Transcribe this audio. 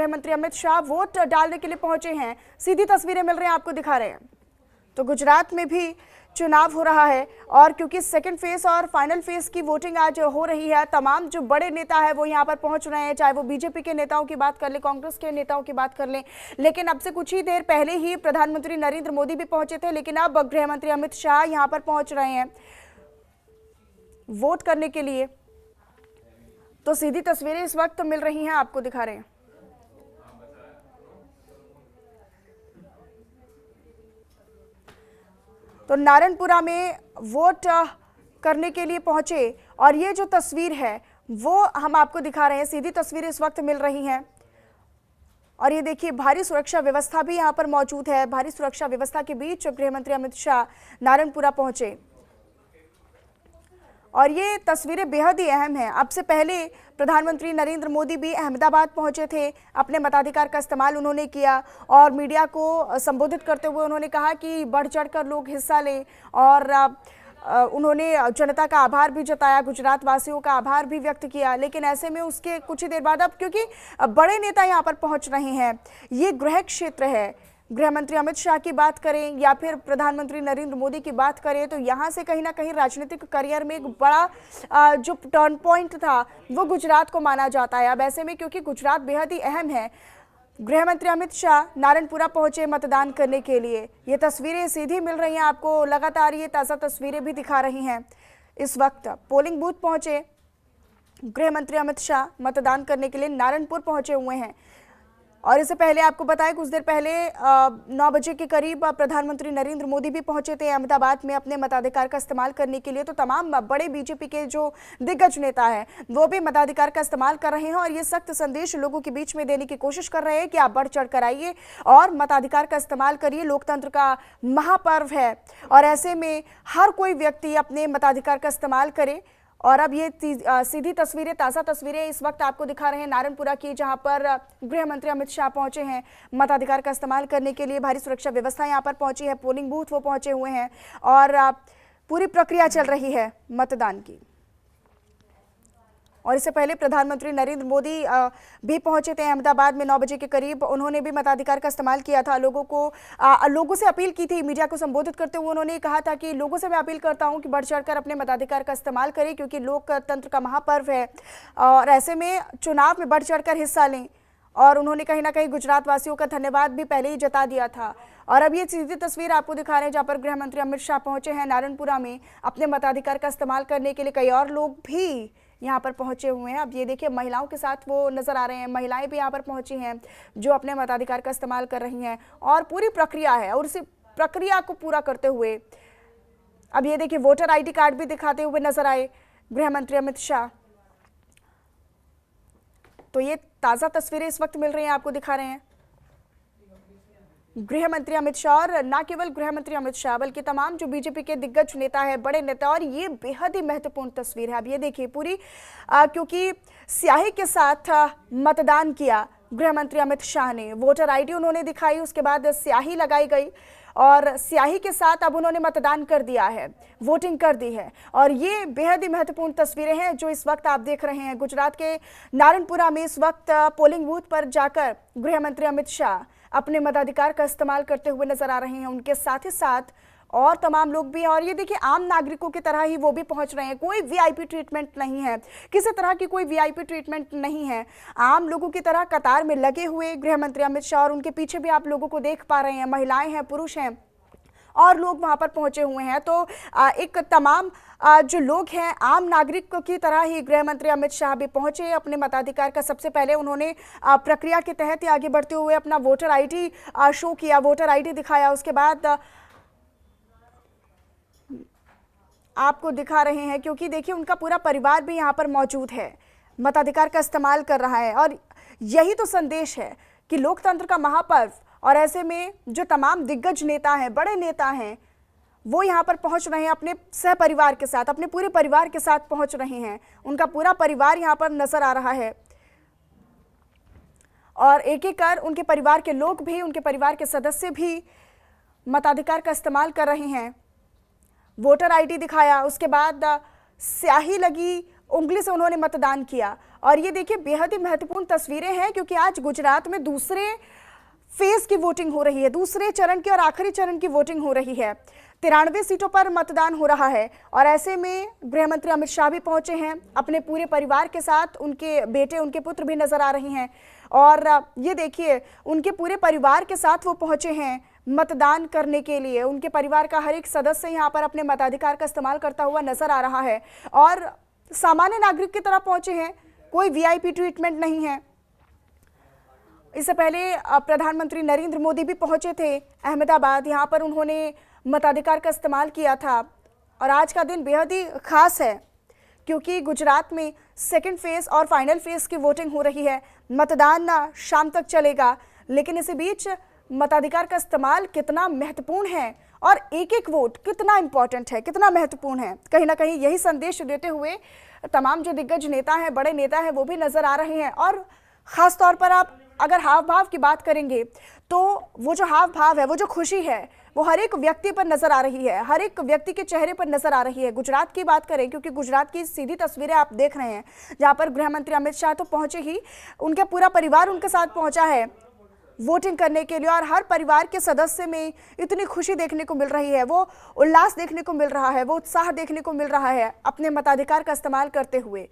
गृह मंत्री अमित शाह वोट डालने के लिए पहुंचे हैं। सीधी तस्वीरें मिल रही हैं, आपको दिखा रहे हैं। तो गुजरात में भी चुनाव हो रहा है और क्योंकि सेकंड फेज और फाइनल फेज की वोटिंग आज हो रही है, तमाम जो बड़े नेता है वो यहां पर पहुंच रहे हैं, चाहे वो बीजेपी के नेताओं की बात कर ले, कांग्रेस के नेताओं की बात कर लें। लेकिन अब से कुछ ही देर पहले ही प्रधानमंत्री नरेंद्र मोदी भी पहुंचे थे, लेकिन अब गृह मंत्री अमित शाह यहां पर पहुंच रहे हैं वोट करने के लिए। तो सीधी तस्वीरें इस वक्त मिल रही हैं, आपको दिखा रहे हैं। तो नारायणपुरा में वोट करने के लिए पहुंचे और ये जो तस्वीर है वो हम आपको दिखा रहे हैं। सीधी तस्वीरें इस वक्त मिल रही हैं और ये देखिए भारी सुरक्षा व्यवस्था भी यहां पर मौजूद है। भारी सुरक्षा व्यवस्था के बीच गृह मंत्री अमित शाह नारायणपुरा पहुंचे और ये तस्वीरें बेहद ही अहम हैं। अब से पहले प्रधानमंत्री नरेंद्र मोदी भी अहमदाबाद पहुंचे थे, अपने मताधिकार का इस्तेमाल उन्होंने किया और मीडिया को संबोधित करते हुए उन्होंने कहा कि बढ़ चढ़कर लोग हिस्सा लें और उन्होंने जनता का आभार भी जताया, गुजरात वासियों का आभार भी व्यक्त किया। लेकिन ऐसे में उसके कुछ ही देर बाद अब क्योंकि बड़े नेता यहाँ पर पहुंच रहे हैं, ये गृह क्षेत्र है, गृह मंत्री अमित शाह की बात करें या फिर प्रधानमंत्री नरेंद्र मोदी की बात करें तो यहाँ से कहीं ना कहीं राजनीतिक करियर में एक बड़ा जो टर्न पॉइंट था वो गुजरात को माना जाता है। अब ऐसे में क्योंकि गुजरात बेहद ही अहम है, गृह मंत्री अमित शाह नारायणपुरा पहुंचे मतदान करने के लिए। ये तस्वीरें सीधी मिल रही हैं आपको, लगातार ये ताज़ा तस्वीरें भी दिखा रही हैं। इस वक्त पोलिंग बूथ पहुंचे गृह मंत्री अमित शाह, मतदान करने के लिए नारायणपुर पहुंचे हुए हैं। और इससे पहले आपको बताएं, कुछ देर पहले 9 बजे के करीब प्रधानमंत्री नरेंद्र मोदी भी पहुंचे थे अहमदाबाद में अपने मताधिकार का इस्तेमाल करने के लिए। तो तमाम बड़े बीजेपी के जो दिग्गज नेता हैं वो भी मताधिकार का इस्तेमाल कर रहे हैं और ये सख्त संदेश लोगों के बीच में देने की कोशिश कर रहे हैं कि आप बढ़ चढ़ कर आइए और मताधिकार का इस्तेमाल करिए। लोकतंत्र का महापर्व है और ऐसे में हर कोई व्यक्ति अपने मताधिकार का इस्तेमाल करे। और अब ये सीधी तस्वीरें, ताज़ा तस्वीरें इस वक्त आपको दिखा रहे हैं नारायणपुरा की, जहां पर गृह मंत्री अमित शाह पहुंचे हैं मताधिकार का इस्तेमाल करने के लिए। भारी सुरक्षा व्यवस्था यहां पर पहुंची है, पोलिंग बूथ वो पहुंचे हुए हैं और पूरी प्रक्रिया चल रही है मतदान की। और इससे पहले प्रधानमंत्री नरेंद्र मोदी भी पहुंचे थे अहमदाबाद में 9 बजे के करीब। उन्होंने भी मताधिकार का इस्तेमाल किया था, लोगों से अपील की थी। मीडिया को संबोधित करते हुए उन्होंने कहा था कि लोगों से मैं अपील करता हूं कि बढ़ चढ़कर अपने मताधिकार का इस्तेमाल करें क्योंकि लोकतंत्र का महापर्व है और ऐसे में चुनाव में बढ़ चढ़कर हिस्सा लें। और उन्होंने कहीं ना कहीं गुजरात वासियों का धन्यवाद भी पहले ही जता दिया था। और अब ये सीधी तस्वीर आपको दिखा रहे हैं जहाँ पर गृह मंत्री अमित शाह पहुंचे हैं नारायणपुरा में अपने मताधिकार का इस्तेमाल करने के लिए। कई और लोग भी यहाँ पर पहुंचे हुए हैं। अब ये देखिए महिलाओं के साथ वो नजर आ रहे हैं, महिलाएं भी यहाँ पर पहुंची हैं जो अपने मताधिकार का इस्तेमाल कर रही हैं और पूरी प्रक्रिया है। और इसी प्रक्रिया को पूरा करते हुए अब ये देखिए वोटर आईडी कार्ड भी दिखाते हुए नजर आए गृह मंत्री अमित शाह। तो ये ताज़ा तस्वीरें इस वक्त मिल रही हैं, आपको दिखा रहे हैं गृह मंत्री अमित शाह। और न केवल गृह मंत्री अमित शाह बल्कि तमाम जो बीजेपी के दिग्गज नेता है, बड़े नेता। और ये बेहद ही महत्वपूर्ण तस्वीर है। अब ये देखिए पूरी क्योंकि स्याही के साथ मतदान किया गृह मंत्री अमित शाह ने, वोटर आईडी उन्होंने दिखाई, उसके बाद स्याही लगाई गई और स्याही के साथ अब उन्होंने मतदान कर दिया है, वोटिंग कर दी है। और ये बेहद ही महत्वपूर्ण तस्वीरें हैं जो इस वक्त आप देख रहे हैं गुजरात के नारायणपुरा में। इस वक्त पोलिंग बूथ पर जाकर गृह मंत्री अमित शाह अपने मताधिकार का इस्तेमाल करते हुए नजर आ रहे हैं। उनके साथ ही साथ और तमाम लोग भी, और ये देखिए आम नागरिकों की तरह ही वो भी पहुंच रहे हैं। कोई वीआईपी ट्रीटमेंट नहीं है, किसी तरह की कोई वीआईपी ट्रीटमेंट नहीं है। आम लोगों की तरह कतार में लगे हुए गृह मंत्री अमित शाह और उनके पीछे भी आप लोगों को देख पा रहे हैं, महिलाएं हैं, पुरुष हैं और लोग वहां पर पहुंचे हुए हैं। तो एक तमाम जो लोग हैं आम नागरिक की तरह ही गृह मंत्री अमित शाह भी पहुंचे अपने मताधिकार का। सबसे पहले उन्होंने प्रक्रिया के तहत ही आगे बढ़ते हुए अपना वोटर आईडी शो किया, वोटर आईडी दिखाया। उसके बाद आपको दिखा रहे हैं क्योंकि देखिए उनका पूरा परिवार भी यहाँ पर मौजूद है, मताधिकार का इस्तेमाल कर रहा है। और यही तो संदेश है कि लोकतंत्र का महापर्व। और ऐसे में जो तमाम दिग्गज नेता हैं, बड़े नेता हैं, वो यहाँ पर पहुँच रहे हैं अपने सह परिवार के साथ, अपने पूरे परिवार के साथ पहुँच रहे हैं। उनका पूरा परिवार यहाँ पर नजर आ रहा है और एक एक कर उनके परिवार के लोग भी, उनके परिवार के सदस्य भी मताधिकार का इस्तेमाल कर रहे हैं। वोटर आईडी दिखाया, उसके बाद स्याही लगी उंगली से उन्होंने मतदान किया। और ये देखिए बेहद ही महत्वपूर्ण तस्वीरें हैं, क्योंकि आज गुजरात में दूसरे फेज की वोटिंग हो रही है, दूसरे चरण की और आखिरी चरण की वोटिंग हो रही है। 93 सीटों पर मतदान हो रहा है और ऐसे में गृह मंत्री अमित शाह भी पहुंचे हैं अपने पूरे परिवार के साथ। उनके बेटे, उनके पुत्र भी नजर आ रहे हैं और ये देखिए उनके पूरे परिवार के साथ वो पहुंचे हैं मतदान करने के लिए। उनके परिवार का हर एक सदस्य यहाँ पर अपने मताधिकार का इस्तेमाल करता हुआ नजर आ रहा है और सामान्य नागरिक की तरह पहुंचे हैं, कोई वीआईपी ट्रीटमेंट नहीं है। इससे पहले प्रधानमंत्री नरेंद्र मोदी भी पहुंचे थे अहमदाबाद, यहाँ पर उन्होंने मताधिकार का इस्तेमाल किया था। और आज का दिन बेहद ही खास है क्योंकि गुजरात में सेकंड फेज और फाइनल फेज की वोटिंग हो रही है। मतदान शाम तक चलेगा, लेकिन इसी बीच मताधिकार का इस्तेमाल कितना महत्वपूर्ण है और एक एक वोट कितना इंपॉर्टेंट है, कितना महत्वपूर्ण है, कहीं ना कहीं यही संदेश देते हुए तमाम जो दिग्गज नेता हैं, बड़े नेता हैं, वो भी नजर आ रहे हैं। और खास तौर पर आप अगर हाव भाव की बात करेंगे तो वो जो हाव भाव है, वो जो खुशी है, वो हर एक व्यक्ति पर नजर आ रही है, हर एक व्यक्ति के चेहरे पर नजर आ रही है। गुजरात की बात करें, क्योंकि गुजरात की सीधी तस्वीरें आप देख रहे हैं, जहां पर गृह मंत्री अमित शाह तो पहुंचे ही, उनका पूरा परिवार उनके साथ पहुंचा है वोटिंग करने के लिए। और हर परिवार के सदस्य में इतनी खुशी देखने को मिल रही है, वो उल्लास देखने को मिल रहा है, वो उत्साह देखने को मिल रहा है अपने मताधिकार का इस्तेमाल करते हुए।